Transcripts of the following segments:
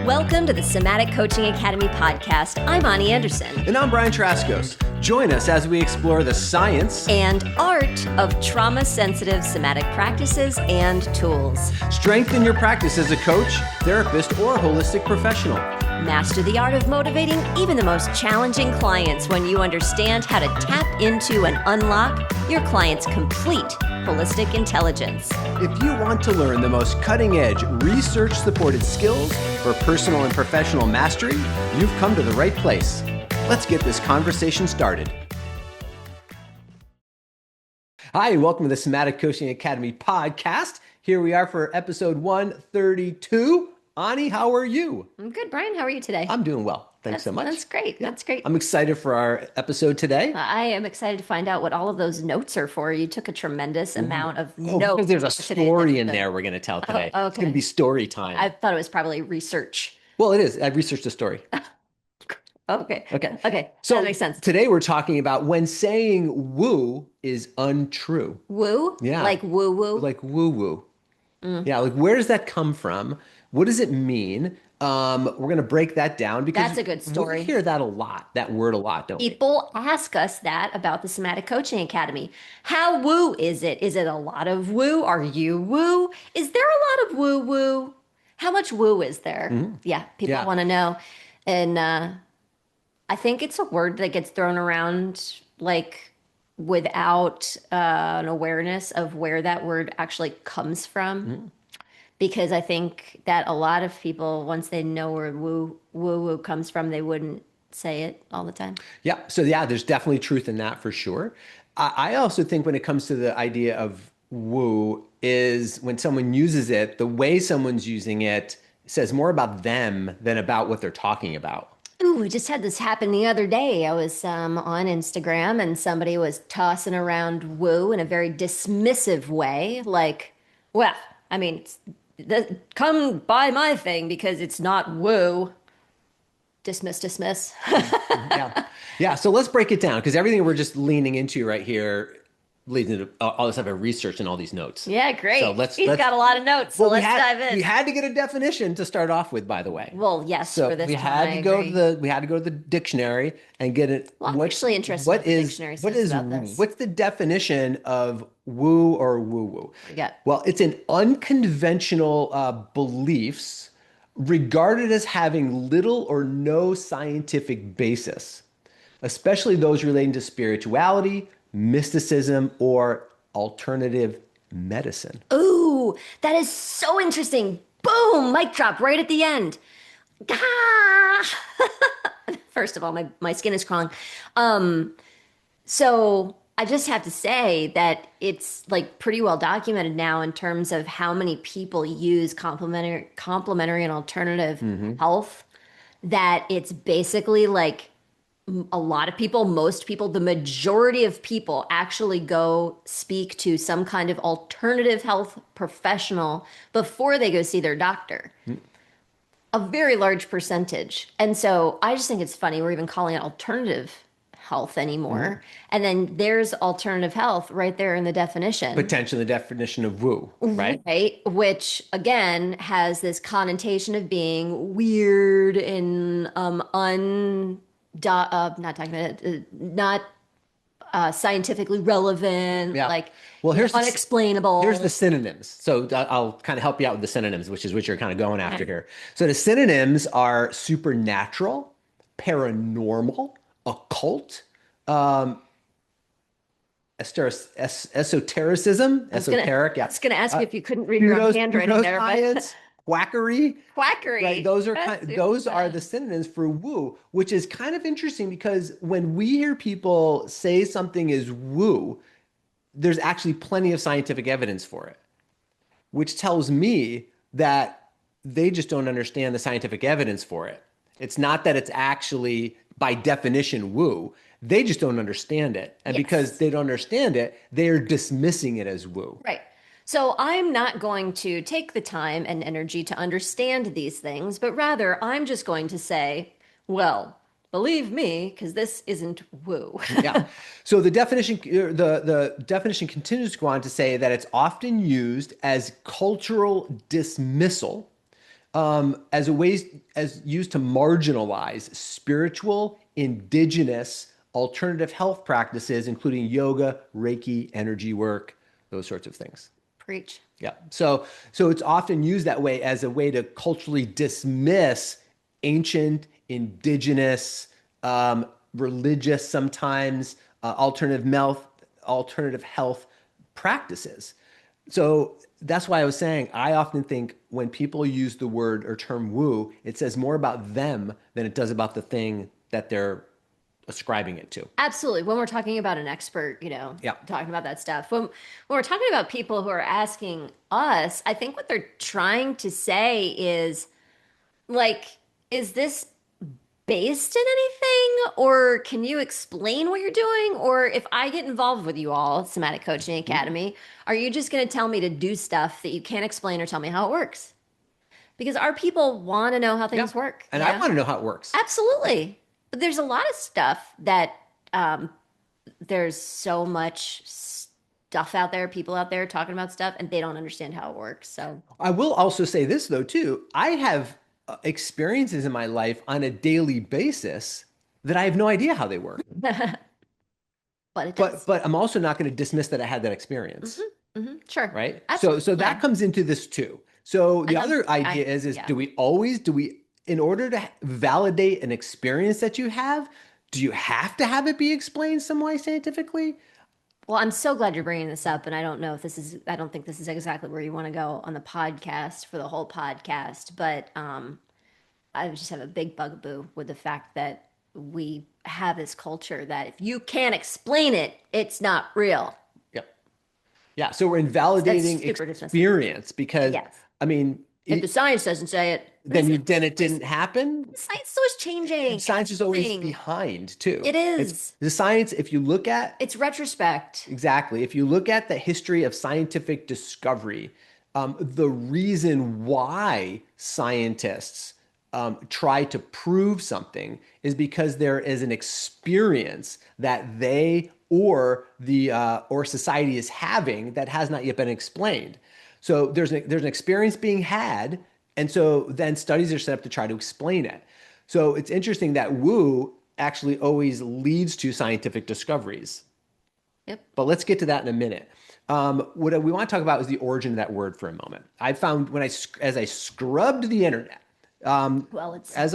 Welcome to the Somatic Coaching Academy podcast. I'm Ani Anderson. And I'm Brian Trzaskos. Join us as we explore the science and art of trauma-sensitive somatic practices and tools. Strengthen your practice as a coach, therapist, or holistic professional. Master the art of motivating even the most challenging clients when you understand how to tap into and unlock your client's complete holistic intelligence. If you want to learn the most cutting-edge, research-supported skills for personal and professional mastery, you've come to the right place. Let's get this conversation started. Hi, welcome to the Somatic Coaching Academy podcast. Here we are for episode 132. Ani, how are you? I'm good, Brian. How are you today? I'm doing well. Thanks so much. That's great. That's great. I'm excited for our episode today. I am excited to find out what all of those notes are for. You took a tremendous amount of notes. Because there's a story in there we're going to tell today. Oh, okay. It's going to be story time. I thought it was probably research. Well, it is. I researched the story. Okay. So that makes sense. Today we're talking about when saying woo is untrue. Woo? Yeah. Like woo-woo? Like woo-woo. Yeah, like where does that come from? What does it mean? We're going to break that down because that's a good story. We hear that a lot, that word a lot, don't we? People ask us that about the Somatic Coaching Academy. How woo is it? Is it a lot of woo? Are you woo? Is there a lot of woo-woo? How much woo is there? Yeah, people want to know. And I think it's a word that gets thrown around like without an awareness of where that word actually comes from. Because I think that a lot of people, once they know where woo comes from, they wouldn't say it all the time. Yeah. So yeah, there's definitely truth in that for sure. I also think when it comes to the idea of woo is when someone uses it, the way someone's using it says more about them than about what they're talking about. Ooh, we just had this happen the other day. I was on Instagram and somebody was tossing around woo in a very dismissive way. Like, well, I mean, come buy my thing because it's not woo. Dismiss. Yeah. So let's break it down because everything we're just leaning into right here leads into all this type of research and all these notes. Yeah, great. So He's got a lot of notes, so let's dive in. We had to get a definition to start off with, by the way. Well, yes, so for this we had to go to the dictionary and get it. Well, I'm actually interested in what the dictionary says about this. What's the definition of woo or woo-woo? Yeah. Well, it's an unconventional beliefs regarded as having little or no scientific basis, especially those relating to spirituality, mysticism, or alternative medicine. Ooh, that is so interesting. Boom, mic drop right at the end. First of all, my skin is crawling. So I just have to say that it's like pretty well documented now in terms of how many people use complementary and alternative health, that it's basically like a lot of people, most people, the majority of people actually go speak to some kind of alternative health professional before they go see their doctor. A very large percentage. And so I just think it's funny we're even calling it alternative health anymore. And then there's alternative health right there in the definition. Potentially the definition of woo, right? Right. Which again has this connotation of being weird and not scientifically relevant, here's unexplainable. Here's the synonyms. So I'll kind of help you out with the synonyms, which is what you're kind of going after here. So the synonyms are supernatural, paranormal, occult, esotericism, esoteric. I was going to ask you if you couldn't read your own handwriting there. But quackery. Right? Those are the synonyms for woo, which is kind of interesting because when we hear people say something is woo, there's actually plenty of scientific evidence for it, which tells me that they just don't understand the scientific evidence for it. It's not that it's actually by definition woo. They just don't understand it. And because they don't understand it, they're dismissing it as woo. Right. So I'm not going to take the time and energy to understand these things, but rather I'm just going to say, well, believe me, because this isn't woo. Yeah. So the definition continues to go on to say that it's often used as cultural dismissal as a way as used to marginalize spiritual, indigenous, alternative health practices, including yoga, Reiki, energy work, those sorts of things. Preach. Yeah. So it's often used that way as a way to culturally dismiss ancient, indigenous, religious, sometimes alternative health practices. So that's why I was saying I often think when people use the word or term woo, it says more about them than it does about the thing that they're ascribing it to. Absolutely. When we're talking about an expert, Yeah. talking about that stuff. When we're talking about people who are asking us, I think what they're trying to say is like, is this based in anything? Or can you explain what you're doing? Or if I get involved with you all, Somatic Coaching Academy, are you just going to tell me to do stuff that you can't explain or tell me how it works? Because our people want to know how Yeah. things work, And I want to know how it works. Absolutely. But there's a lot of stuff that um, there's so much stuff out there, people out there talking about stuff, and they don't understand how it works. So, I will also say this though too. I have experiences in my life on a daily basis that I have no idea how they work. but it But does. but I'm also not going to dismiss that I had that experience, Sure. right? So Absolutely. that comes into this too. So the And other idea is yeah. do we in order to validate an experience that you have, do you have to have it be explained some way scientifically? Well, I'm so glad you're bringing this up, and I don't know if I don't think this is exactly where you want to go on the podcast for the whole podcast, but I just have a big bugaboo with the fact that we have this culture that if you can't explain it, it's not real. Yep. Yeah, so we're That's invalidating super dismissive. experience because Yes. I mean, If the science doesn't say it, then it didn't happen. science is always changing. Science is always Everything. behind too. It It's is. the science, if you look at It's retrospect. exactly, if you look at the history of scientific discovery, the reason why scientists try to prove something is because there is an experience that they or society is having that has not yet been explained. So there's an experience being had, and so then studies are set up to try to explain it. So it's interesting that woo actually always leads to scientific discoveries. Yep. But let's get to that in a minute. What we want to talk about is the origin of that word for a moment. I found as I scrubbed the internet, Well, it's as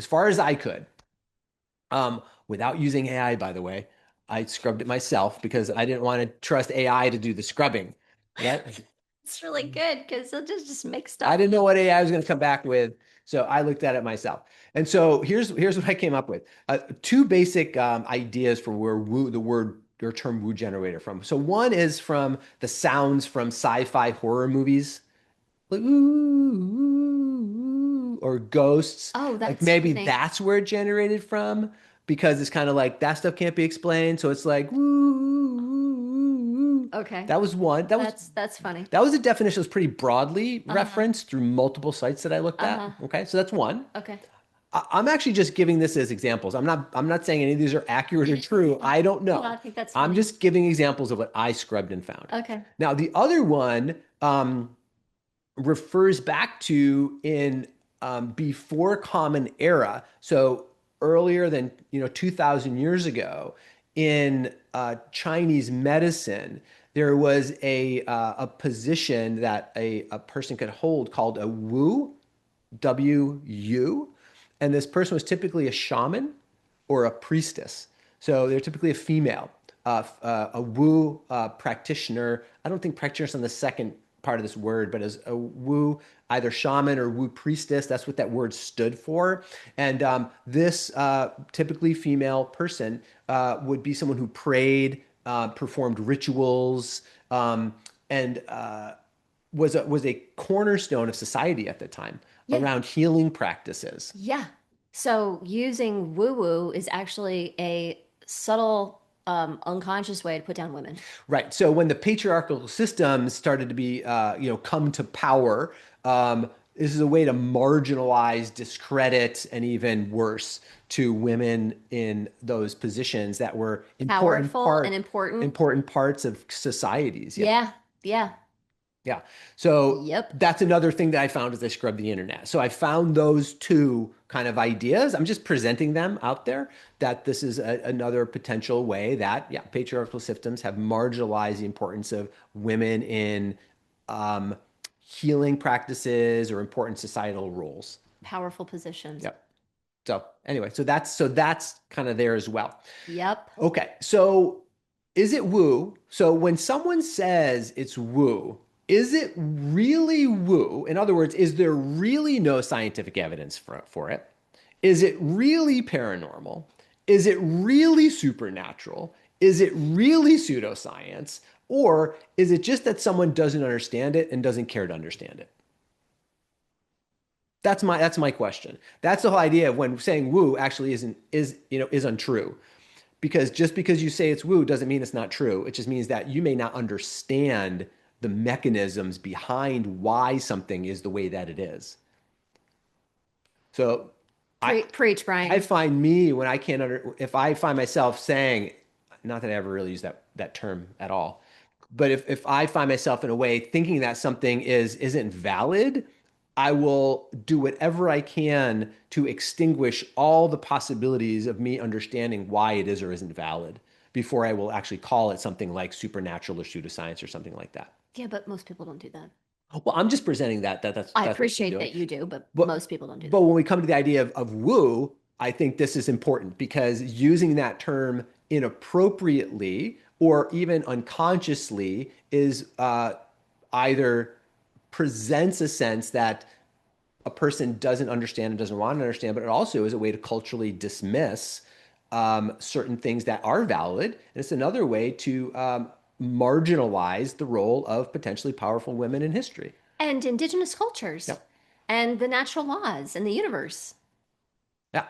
far as I could, without using AI, by the way, I scrubbed it myself because I didn't want to trust AI to do the scrubbing. Right? it's really good because it'll just make I stuff. didn't know what AI was going to come back with, so I looked at it myself. And so here's what I came up with: two basic ideas for where woo the word or term woo generator from. So one is from the sounds from sci-fi horror movies, like ooh, ooh, ooh, or ghosts. Oh, Like that's maybe funny. that's where it generated from because it's kind of like that stuff can't be explained. So it's like ooh. Okay. That was one. That's funny. That was a definition that was pretty broadly Uh-huh. referenced through multiple sites that I looked at. Uh-huh. Okay, so that's one. Okay. I'm actually just giving this as examples. I'm not saying any of these are accurate or true. I don't Well, I know. think that's I'm funny. just giving examples of what I scrubbed and found. Okay. Now, the other one refers back to in before Common Era, so earlier than 2,000 years ago, in Chinese medicine, there was a position that a person could hold called a Wu, WU, and this person was typically a shaman or a priestess. So they're typically a female, a Wu practitioner. I don't think practitioner is on the second part of this word, but as a Wu, either shaman or Wu priestess, that's what that word stood for. And this typically female person would be someone who prayed, performed rituals, and was a cornerstone of society at the time Yeah. around healing practices. Yeah. So using woo-woo is actually a subtle, unconscious way to put down women. Right. So when the patriarchal systems started to be, come to power, this is a way to marginalize, discredit, and even worse to women in those positions that were Powerful and important. important parts of societies. Yeah. Yeah. Yeah. Yeah. So Yep. that's another thing that I found as I scrubbed the internet. So I found those two kind of ideas. I'm just presenting them out there that this is another potential way that, yeah, patriarchal systems have marginalized the importance of women in um, healing practices or important societal roles. Powerful positions. Yep. So anyway, so that's kind of there as well. Yep. Okay, so is it woo? So when someone says it's woo, is it really woo? In other words, is there really no scientific evidence for it? Is it really paranormal? Is it really supernatural? Is it really pseudoscience? Or is it just that someone doesn't understand it and doesn't care to understand it? That's my question. That's the whole idea of when saying woo actually is untrue. Because just because you say it's woo doesn't mean it's not true. It just means that you may not understand the mechanisms behind why something is the way that it is. So I Preach, I Brian. find me when I can't if I find myself saying, not that I ever really use that term at all, but if I find myself in a way thinking that something isn't valid, I will do whatever I can to extinguish all the possibilities of me understanding why it is or isn't valid before I will actually call it something like supernatural or pseudoscience or something like that. Yeah, but most people don't do that. Well, I'm just presenting I that's what I'm appreciate doing. that you do, but But most people don't do but that. when we come to the idea of woo, I think this is important because using that term inappropriately or even unconsciously is either presents a sense that a person doesn't understand and doesn't want to understand, but it also is a way to culturally dismiss certain things that are valid. And it's another way to marginalize the role of potentially powerful women in history. And indigenous cultures Yep. and the natural laws and the universe. Yeah.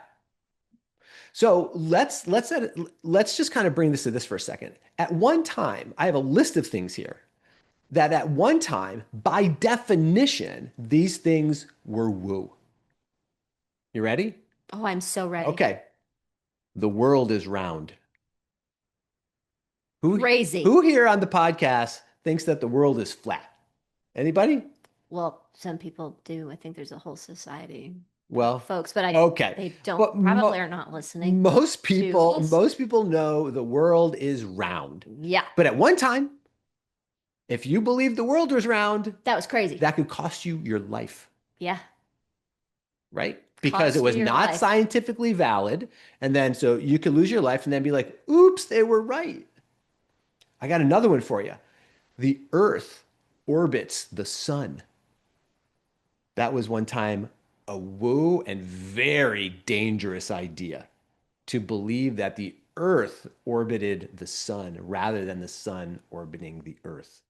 So let's just kind of bring this to this for a second. At one time, I have a list of things here that at one time, by definition, these things were woo. You ready? Oh, I'm so ready. Okay. The world is round. Who Crazy. who here on the podcast thinks that the world is flat? Anybody? Well, some people do. I think there's a whole society of Well, folks, but okay. they don't But probably are not listening most to people us. most people know the world is round. Yeah, But at one time, if you believed the world was round, that was crazy. that could cost you your life, Yeah, right? Because it cost you was your not life. scientifically valid. And then so you could lose your life and then be like, oops, they were right. I got another one for you. The Earth orbits the sun. That was one time a woo and very dangerous idea to believe that the Earth orbited the sun rather than the sun orbiting the Earth.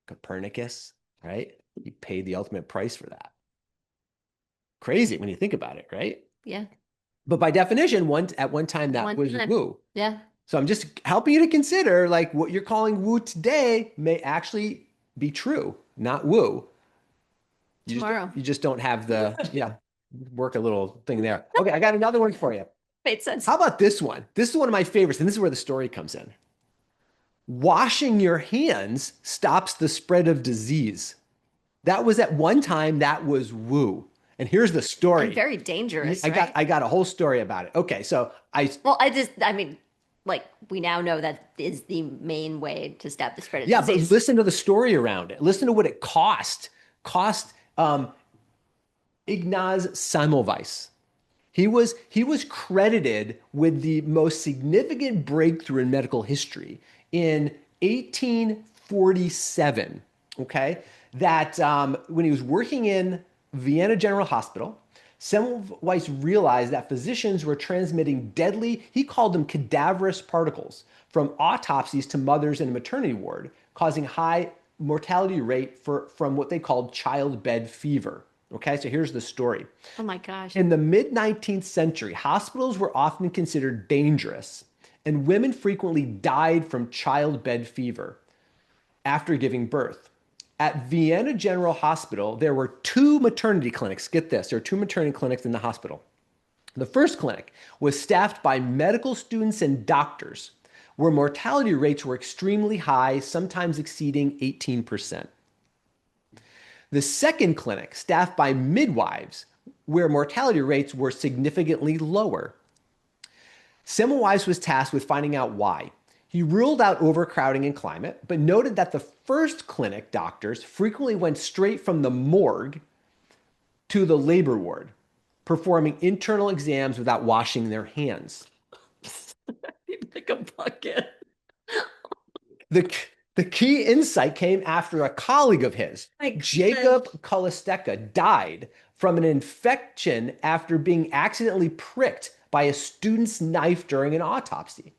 Copernicus, right? He paid the ultimate price for that. Crazy when you think about it, right? Yeah, But by definition, at one time that one was time. woo. Yeah, So I'm just helping you to consider like what you're calling woo today may actually be true, not woo. tomorrow. You just don't have the yeah, work a little thing there. Okay, I got another one for you. Made sense. How about this one? This is one of my favorites, and this is where the story comes in. Washing your hands stops the spread of disease. That was at one time that was woo. And here's the And story. very dangerous, I right? got a whole story about it. Okay, so Well, I mean, like we now know that is the main way to stop the spread of yeah, but disease. listen to the story around it. Listen to what it cost. Cost Ignaz Semmelweis. He was credited with the most significant breakthrough in medical history in 1847. Okay, that when he was working in Vienna General Hospital, Semmelweis realized that physicians were transmitting deadly, he called them cadaverous particles, from autopsies to mothers in a maternity ward, causing high mortality rate from what they called childbed fever. Okay, so here's the story. Oh my gosh. In the mid 19th century, hospitals were often considered dangerous, and women frequently died from childbed fever after giving birth. At Vienna General Hospital, there were two maternity clinics. Get this, there are two maternity clinics in the hospital. The first clinic was staffed by medical students and doctors, where mortality rates were extremely high, sometimes exceeding 18%. The second clinic, staffed by midwives, where mortality rates were significantly lower. Semmelweis was tasked with finding out why. He ruled out overcrowding and climate, but noted that the first clinic doctors frequently went straight from the morgue to the labor ward, performing internal exams without washing their hands. Like a bucket. The, the key insight came after a colleague of his, My God. Jacob Kolosteka, died from an infection after being accidentally pricked by a student's knife during an autopsy.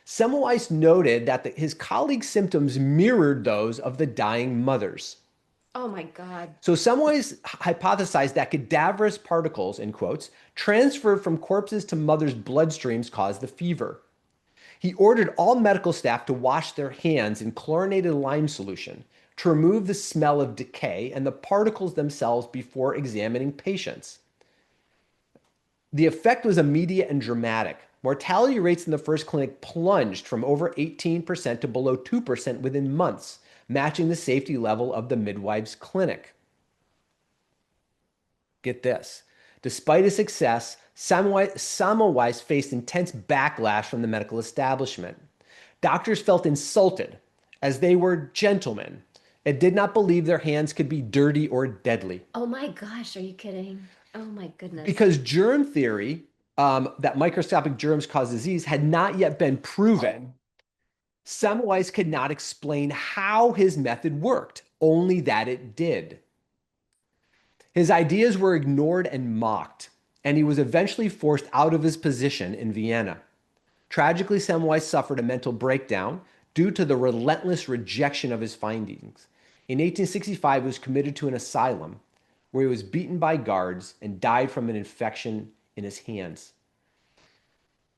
Semmelweis noted that his colleague's symptoms mirrored those of the dying mother's. Oh my God. So Semmelweis hypothesized that cadaverous particles, in quotes, transferred from corpses to mothers' bloodstreams caused the fever. He ordered all medical staff to wash their hands in chlorinated lime solution to remove the smell of decay and the particles themselves before examining patients. The effect was immediate and dramatic. Mortality rates in the first clinic plunged from over 18% to below 2% within months, matching the safety level of the midwife's clinic. Get this. Despite his success, Semmelweis faced intense backlash from the medical establishment. Doctors felt insulted, as they were gentlemen, and did not believe their hands could be dirty or deadly. Oh my gosh, are you kidding? Oh my goodness. Because germ theory, that microscopic germs cause disease, had not yet been proven, Semmelweis could not explain how his method worked, only that it did. His ideas were ignored and mocked, and he was eventually forced out of his position in Vienna. Tragically, Semmelweis suffered a mental breakdown due to the relentless rejection of his findings. In 1865, he was committed to an asylum where he was beaten by guards and died from an infection in his hands,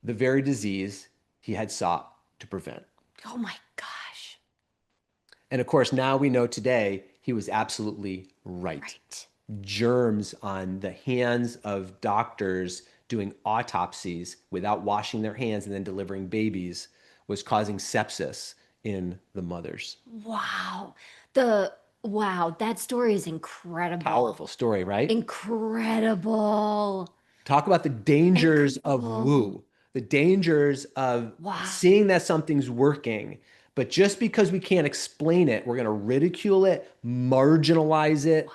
the very disease he had sought to prevent. Oh my gosh. And of course, now we know today he was absolutely right. Right. Germs on the hands of doctors doing autopsies without washing their hands and then delivering babies was causing sepsis in the mothers. Wow. Wow, that story is incredible. Powerful story, right? Incredible. Talk about the dangers of Incredible. woo, the dangers of Wow. seeing that something's working. But just because we can't explain it, we're going to ridicule it, marginalize it,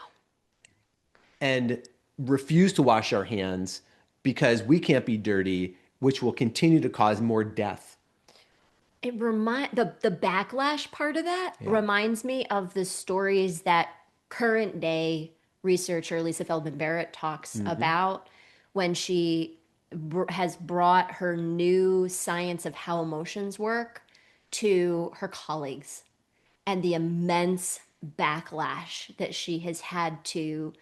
and refuse to wash our hands because we can't be dirty, which will continue to cause more death. The backlash part of that reminds me of the stories that current day researcher Lisa Feldman Barrett talks about when she has brought her new science of how emotions work to her colleagues and the immense backlash that she has had to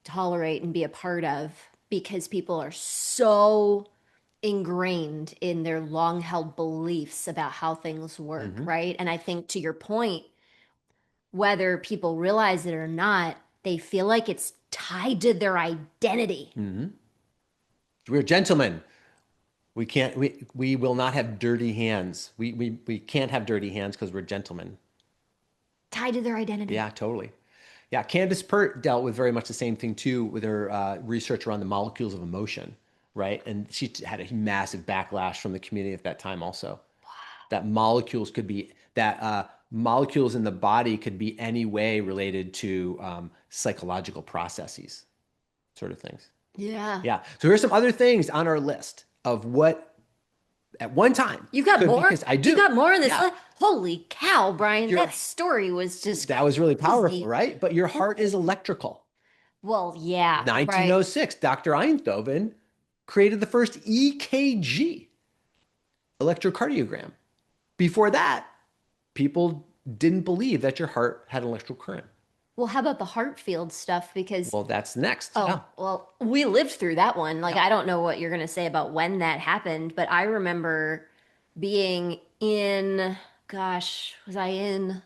tolerate and be a part of because people are so ingrained in their long held beliefs about how things work, right? And I think to your point, whether people realize it or not, they feel like it's tied to their identity. We're gentlemen. We will not have dirty hands. We can't have dirty hands because we're gentlemen. Tied to their identity. Yeah, totally. Yeah, Candace Pert dealt with very much the same thing too with her research around the molecules of emotion, right? And she had a massive backlash from the community at that time also. That molecules in the body could be any way related to psychological processes, sort of things. Yeah. Yeah. So here's some other things on our list of what at one time. You got more? Because I do. You got more in this Yeah. list? Holy cow, Brian. You're- That story was just That was really powerful, crazy. right? But your heart is electrical. Well, yeah, right. 1906, Dr. Einthoven created the first EKG, electrocardiogram. Before that, people didn't believe that your heart had an electrical current. Well, how about the Hartfield stuff? Because Well, that's next. oh, Yeah. well, we lived through that one. Like, I don't know what you're going to say about when that happened, but I remember being in, gosh, was I in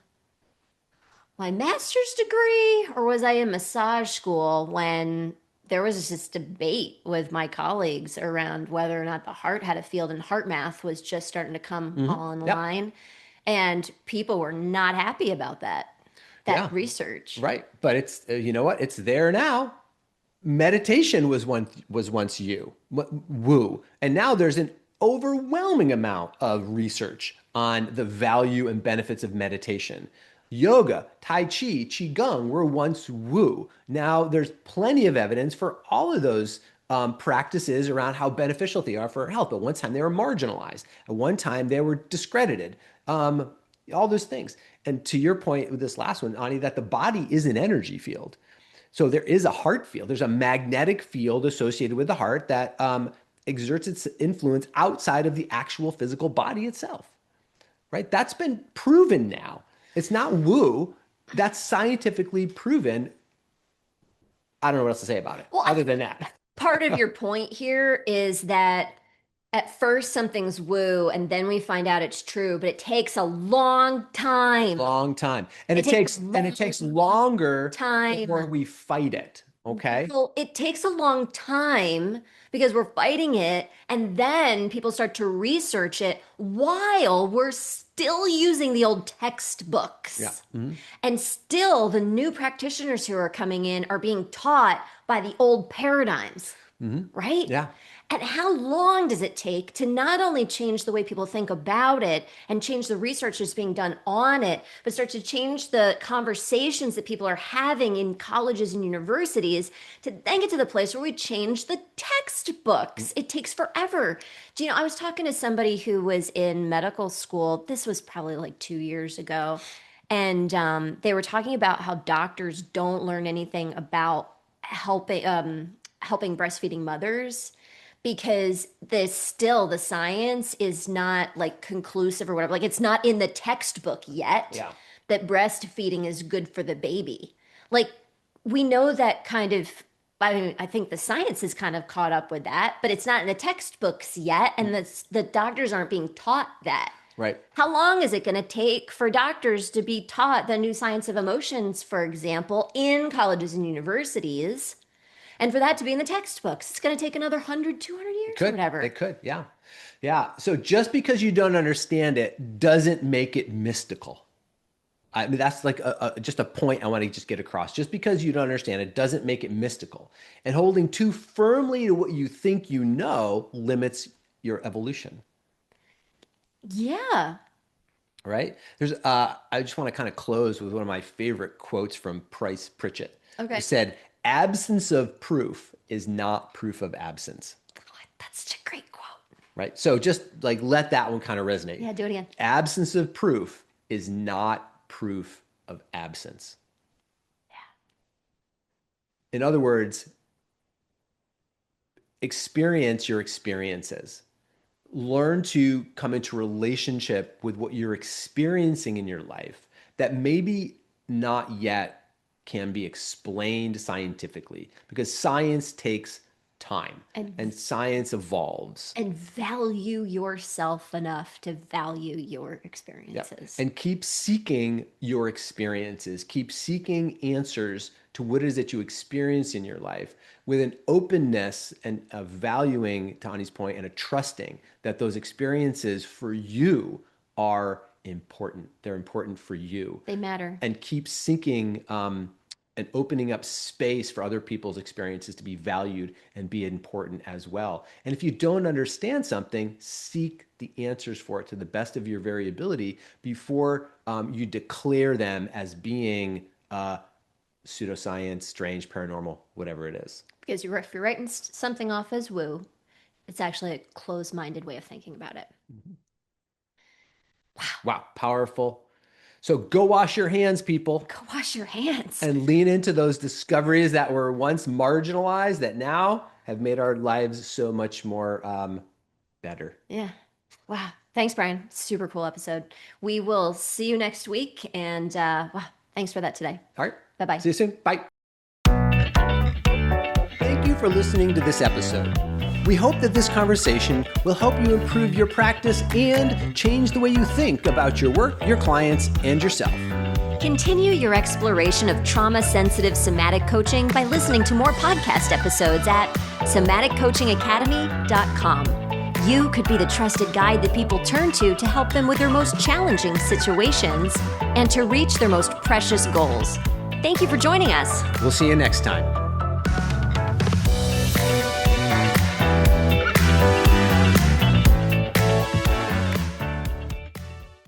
my master's degree or was I in massage school when there was this debate with my colleagues around whether or not the heart had a field and heart math was just starting to come online. And people were not happy about that. that research. Right. But it's, you know what? It's there now. Meditation was once woo. And now there's an overwhelming amount of research on the value and benefits of meditation. Yoga, Tai Chi, Qigong were once woo. Now there's plenty of evidence for all of those practices around how beneficial they are for our health. But one time they were marginalized. At one time they were discredited. All those things. And to your point with this last one, Ani, that the body is an energy field. So there is a heart field. There's a magnetic field associated with the heart that exerts its influence outside of the actual physical body itself, right? That's been proven now. It's not woo. That's scientifically proven. I don't know what else to say about it other than that. Part of your point here is that at first something's woo and then we find out it's true, but it takes a long time. And it takes longer before we fight it. Okay. Well, it takes a long time because we're fighting it, and then people start to research it while we're still using the old textbooks. Yeah. Mm-hmm. And still the new practitioners who are coming in are being taught by the old paradigms. Mm-hmm. Right? Yeah. And how long does it take to not only change the way people think about it and change the research that's being done on it, but start to change the conversations that people are having in colleges and universities to then get to the place where we change the textbooks? It takes forever. Do you know, I was talking to somebody who was in medical school. This was probably like 2 years ago. And they were talking about how doctors don't learn anything about helping breastfeeding mothers, because the science is not like conclusive or whatever. Like it's not in the textbook yet that breastfeeding is good for the baby. Like we know that kind of, I think the science is kind of caught up with that, but it's not in the textbooks yet. And the doctors aren't being taught that. Right. How long is it going to take for doctors to be taught the new science of emotions, for example, in colleges and universities? And for that to be in the textbooks, it's going to take another 100, 200 years or whatever. It could, yeah. Yeah. So just because you don't understand it doesn't make it mystical. I mean, that's like just a point I want to just get across. Just because you don't understand it doesn't make it mystical. And holding too firmly to what you think you know limits your evolution. Yeah. Right? I just want to kind of close with one of my favorite quotes from Price Pritchett. Okay. He said, "Absence of proof is not proof of absence." That's such a great quote. Right? So just like let that one kind of resonate. Yeah, do it again. Absence of proof is not proof of absence. Yeah. In other words, experience your experiences. Learn to come into relationship with what you're experiencing in your life that maybe not yet can be explained scientifically, because science takes time and science evolves. And value yourself enough to value your experiences. Yep. And keep seeking your experiences. Keep seeking answers to what it is that you experience in your life with an openness and a valuing, Tani's point, and a trusting that those experiences for you are important. They're important for you. They matter. And keep seeking and opening up space for other people's experiences to be valued and be important as well. And if you don't understand something, seek the answers for it to the best of your variability before you declare them as being pseudoscience, strange, paranormal, whatever it is. Because if you're writing something off as woo, it's actually a closed-minded way of thinking about it. Mm-hmm. Wow, powerful. So go wash your hands, people. Go wash your hands. And lean into those discoveries that were once marginalized that now have made our lives so much more better. Yeah. Wow. Thanks, Brian. Super cool episode. We will see you next week. And wow, thanks for that today. All right. Bye-bye. See you soon. Bye. Thank you for listening to this episode. We hope that this conversation will help you improve your practice and change the way you think about your work, your clients, and yourself. Continue your exploration of trauma-sensitive somatic coaching by listening to more podcast episodes at somaticcoachingacademy.com. you could be the trusted guide that people turn to help them with their most challenging situations and to reach their most precious goals. Thank you for joining us. We'll see you next time.